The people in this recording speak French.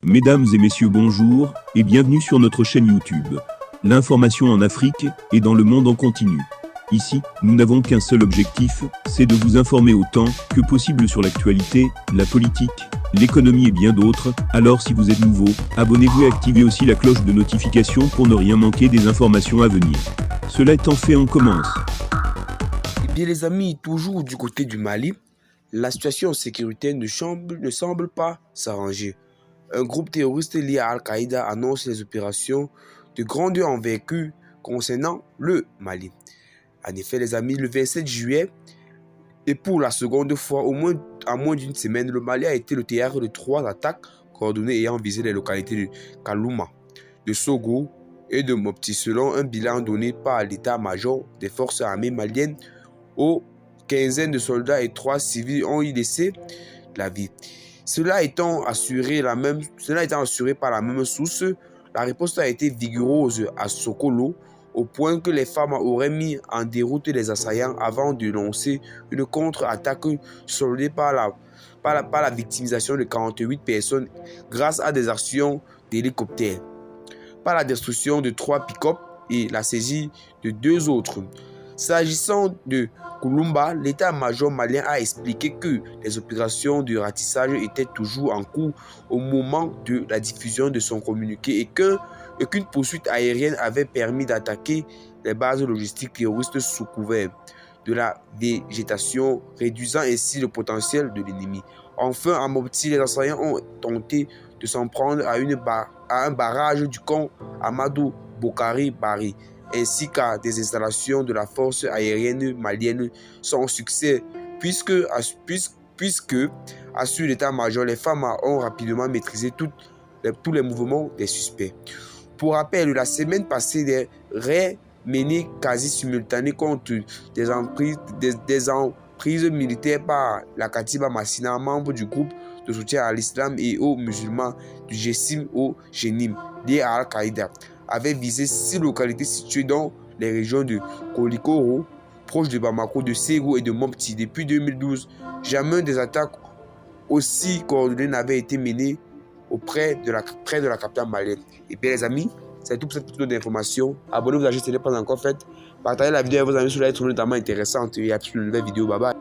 Mesdames et messieurs, bonjour et bienvenue sur notre chaîne YouTube. L'information en Afrique et dans le monde en continu. Ici, nous n'avons qu'un seul objectif, c'est de vous informer autant que possible sur l'actualité, la politique, l'économie et bien d'autres. Alors si vous êtes nouveau, abonnez-vous et activez aussi la cloche de notification pour ne rien manquer des informations à venir. Cela étant fait, on commence. Eh bien les amis, toujours du côté du Mali, la situation sécuritaire ne semble pas s'arranger. Un groupe terroriste lié à Al-Qaïda annonce les opérations de grande envergure concernant le Mali. En effet, les amis, le 27 juillet, et pour la seconde fois, à moins d'une semaine, le Mali a été le théâtre de 3 attaques coordonnées ayant visé les localités de Kalouma, de Sogo et de Mopti, selon un bilan donné par l'état-major des forces armées maliennes. Aux quinzaine de soldats et 3 civils ont y laissé la vie. Cela étant assuré par la même source, la réponse a été vigoureuse à Sokolo, au point que les femmes auraient mis en déroute les assaillants avant de lancer une contre-attaque soldée par la victimisation de 48 personnes grâce à des actions d'hélicoptères, par la destruction de 3 pick-up et la saisie de 2 autres. S'agissant de Kouloumba, l'état-major malien a expliqué que les opérations de ratissage étaient toujours en cours au moment de la diffusion de son communiqué et qu'une poursuite aérienne avait permis d'attaquer les bases logistiques terroristes sous couvert de la végétation, réduisant ainsi le potentiel de l'ennemi. Enfin, à Mopti, les assaillants ont tenté de s'en prendre à un barrage du camp Amadou Bokari Bari, ainsi qu'à des installations de la force aérienne malienne sans succès, puisque assure l'état-major, les femmes ont rapidement maîtrisé tous les mouvements des suspects. Pour rappel, la semaine passée, des raids menés quasi simultanés contre des emprises militaires par la Katiba Massina, membre du groupe de soutien à l'islam et aux musulmans du Jessim au Jenim, lié à Al-Qaïda, avait visé 6 localités situées dans les régions de Kolikoro, proche de Bamako, de Ségou et de Mopti. Depuis 2012, jamais des attaques aussi coordonnées n'avaient été menées près de la capitale malienne. Et bien les amis, c'est tout pour cette petite note d'information. Abonnez-vous à la chaîne si ce n'est pas encore fait. Partagez la vidéo avec vos amis, cela va être notamment intéressante. Et à plus de nouvelles vidéos. Bye bye.